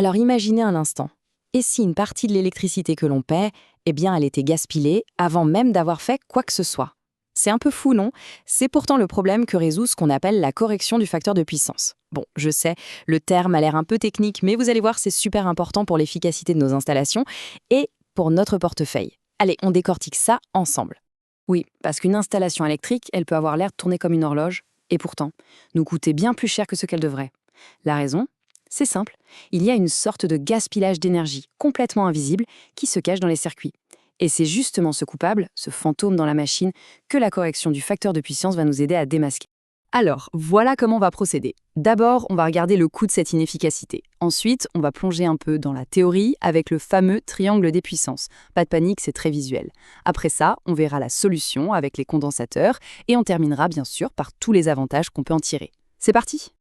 Alors imaginez un instant. Et si une partie de l'électricité que l'on paie, eh bien, elle était gaspillée avant même d'avoir fait quoi que ce soit? C'est un peu fou, non? C'est pourtant le problème que résout ce qu'on appelle la correction du facteur de puissance. Bon, je sais, le terme a l'air un peu technique, mais vous allez voir, c'est super important pour l'efficacité de nos installations et pour notre portefeuille. Allez, on décortique ça ensemble. Oui, parce qu'une installation électrique, elle peut avoir l'air de tourner comme une horloge, et pourtant, nous coûter bien plus cher que ce qu'elle devrait. La raison? C'est simple, il y a une sorte de gaspillage d'énergie complètement invisible qui se cache dans les circuits. Et c'est justement ce coupable, ce fantôme dans la machine, que la correction du facteur de puissance va nous aider à démasquer. Alors, voilà comment on va procéder. D'abord, on va regarder le coût de cette inefficacité. Ensuite, on va plonger un peu dans la théorie avec le fameux triangle des puissances. Pas de panique, c'est très visuel. Après ça, on verra la solution avec les condensateurs et on terminera bien sûr par tous les avantages qu'on peut en tirer. C'est parti ?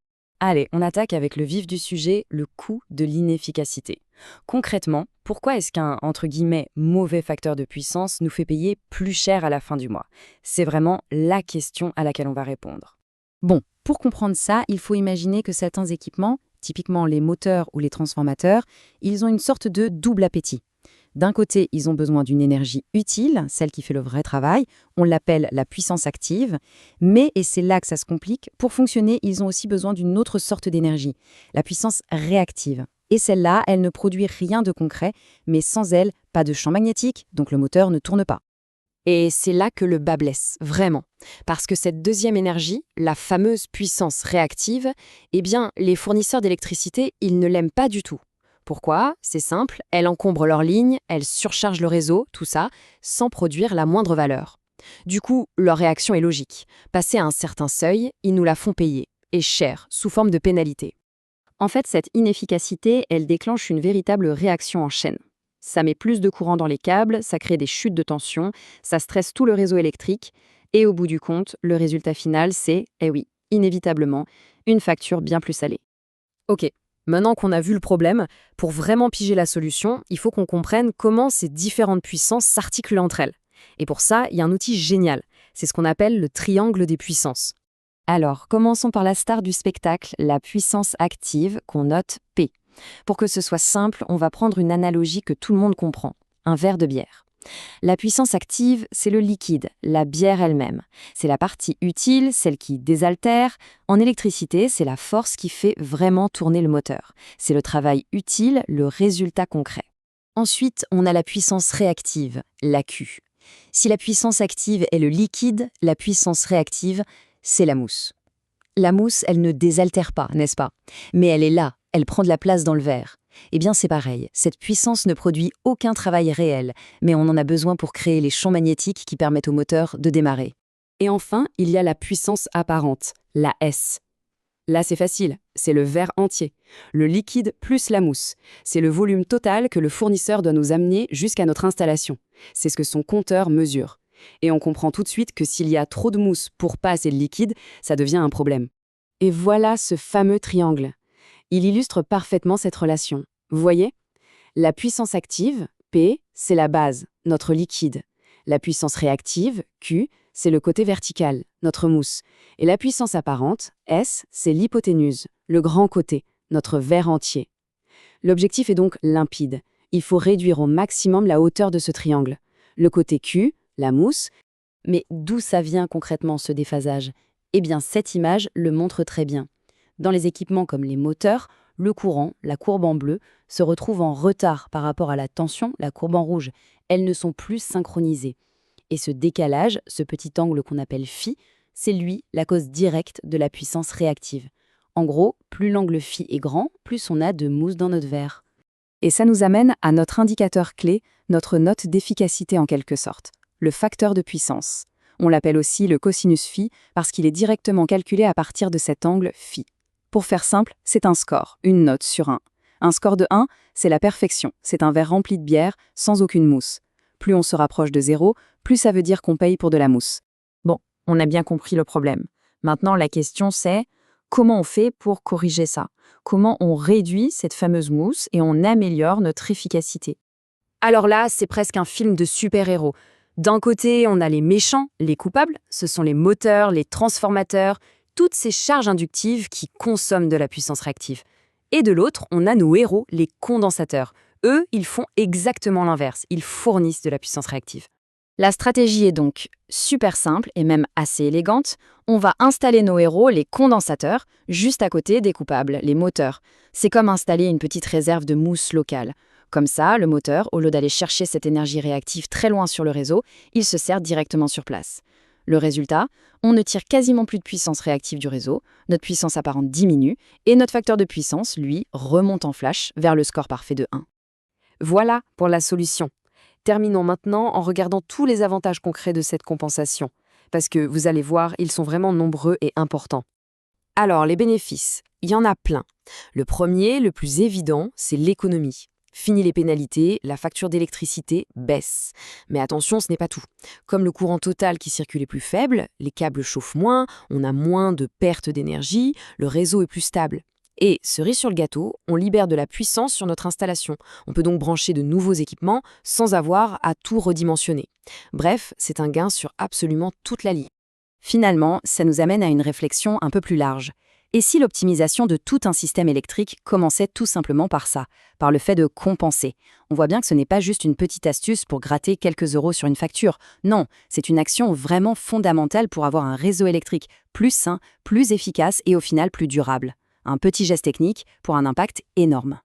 Allez, on attaque avec le vif du sujet, le coût de l'inefficacité. Concrètement, pourquoi est-ce qu'un, entre guillemets, mauvais facteur de puissance nous fait payer plus cher à la fin du mois? C'est vraiment la question à laquelle on va répondre. Bon, pour comprendre ça, il faut imaginer que certains équipements, typiquement les moteurs ou les transformateurs, ils ont une sorte de double appétit. D'un côté, ils ont besoin d'une énergie utile, celle qui fait le vrai travail, on l'appelle la puissance active, mais, et c'est là que ça se complique, pour fonctionner, ils ont aussi besoin d'une autre sorte d'énergie, la puissance réactive. Et celle-là, elle ne produit rien de concret, mais sans elle, pas de champ magnétique, donc le moteur ne tourne pas. Et c'est là que le bât blesse, vraiment. Parce que cette deuxième énergie, la fameuse puissance réactive, eh bien, les fournisseurs d'électricité, ils ne l'aiment pas du tout. Pourquoi? C'est simple, elle encombre leurs lignes, elle surcharge le réseau, tout ça, sans produire la moindre valeur. Du coup, leur réaction est logique. Passé à un certain seuil, ils nous la font payer, et cher, sous forme de pénalité. En fait, cette inefficacité, elle déclenche une véritable réaction en chaîne. Ça met plus de courant dans les câbles, ça crée des chutes de tension, ça stresse tout le réseau électrique, et au bout du compte, le résultat final, c'est, eh oui, inévitablement, une facture bien plus salée. Ok. Maintenant qu'on a vu le problème, pour vraiment piger la solution, il faut qu'on comprenne comment ces différentes puissances s'articulent entre elles. Et pour ça, il y a un outil génial. C'est ce qu'on appelle le triangle des puissances. Alors, commençons par la star du spectacle, la puissance active, qu'on note P. Pour que ce soit simple, on va prendre une analogie que tout le monde comprend, un verre de bière. La puissance active, c'est le liquide, la bière elle-même. C'est la partie utile, celle qui désaltère. En électricité, c'est la force qui fait vraiment tourner le moteur. C'est le travail utile, le résultat concret. Ensuite, on a la puissance réactive, la Q. Si la puissance active est le liquide, la puissance réactive, c'est la mousse. La mousse, elle ne désaltère pas, n'est-ce pas? Mais elle est là, elle prend de la place dans le verre. Eh bien, c'est pareil, cette puissance ne produit aucun travail réel, mais on en a besoin pour créer les champs magnétiques qui permettent au moteur de démarrer. Et enfin, il y a la puissance apparente, la S. Là, c'est facile, c'est le verre entier. Le liquide plus la mousse. C'est le volume total que le fournisseur doit nous amener jusqu'à notre installation. C'est ce que son compteur mesure. Et on comprend tout de suite que s'il y a trop de mousse pour pas assez de liquide, ça devient un problème. Et voilà ce fameux triangle. Il illustre parfaitement cette relation. Vous voyez? La puissance active, P, c'est la base, notre liquide. La puissance réactive, Q, c'est le côté vertical, notre mousse. Et la puissance apparente, S, c'est l'hypoténuse, le grand côté, notre verre entier. L'objectif est donc limpide. Il faut réduire au maximum la hauteur de ce triangle. Le côté Q, la mousse. Mais d'où ça vient concrètement ce déphasage? Eh bien, cette image le montre très bien. Dans les équipements comme les moteurs, le courant, la courbe en bleu, se retrouve en retard par rapport à la tension, la courbe en rouge. Elles ne sont plus synchronisées. Et ce décalage, ce petit angle qu'on appelle phi, c'est lui la cause directe de la puissance réactive. En gros, plus l'angle phi est grand, plus on a de mousse dans notre verre. Et ça nous amène à notre indicateur clé, notre note d'efficacité en quelque sorte, le facteur de puissance. On l'appelle aussi le cosinus phi parce qu'il est directement calculé à partir de cet angle phi. Pour faire simple, c'est un score, une note sur 1. Un score de 1, c'est la perfection, c'est un verre rempli de bière sans aucune mousse. Plus on se rapproche de 0, plus ça veut dire qu'on paye pour de la mousse. Bon, on a bien compris le problème. Maintenant, la question c'est, comment on fait pour corriger ça? Comment on réduit cette fameuse mousse et on améliore notre efficacité? Alors là, c'est presque un film de super-héros. D'un côté, on a les méchants, les coupables, ce sont les moteurs, les transformateurs, toutes ces charges inductives qui consomment de la puissance réactive. Et de l'autre, on a nos héros, les condensateurs. Eux, ils font exactement l'inverse. Ils fournissent de la puissance réactive. La stratégie est donc super simple et même assez élégante. On va installer nos héros, les condensateurs, juste à côté des coupables, les moteurs. C'est comme installer une petite réserve de mousse locale. Comme ça, le moteur, au lieu d'aller chercher cette énergie réactive très loin sur le réseau, il se sert directement sur place. Le résultat, on ne tire quasiment plus de puissance réactive du réseau, notre puissance apparente diminue, et notre facteur de puissance, lui, remonte en flash vers le score parfait de 1. Voilà pour la solution. Terminons maintenant en regardant tous les avantages concrets de cette compensation, parce que vous allez voir, ils sont vraiment nombreux et importants. Alors, les bénéfices, il y en a plein. Le premier, le plus évident, c'est l'économie. Fini les pénalités, la facture d'électricité baisse. Mais attention, ce n'est pas tout. Comme le courant total qui circule est plus faible, les câbles chauffent moins, on a moins de pertes d'énergie, le réseau est plus stable. Et, cerise sur le gâteau, on libère de la puissance sur notre installation. On peut donc brancher de nouveaux équipements sans avoir à tout redimensionner. Bref, c'est un gain sur absolument toute la ligne. Finalement, ça nous amène à une réflexion un peu plus large. Et si l'optimisation de tout un système électrique commençait tout simplement par ça, par le fait de compenser? On voit bien que ce n'est pas juste une petite astuce pour gratter quelques euros sur une facture. Non, c'est une action vraiment fondamentale pour avoir un réseau électrique plus sain, plus efficace et au final plus durable. Un petit geste technique pour un impact énorme.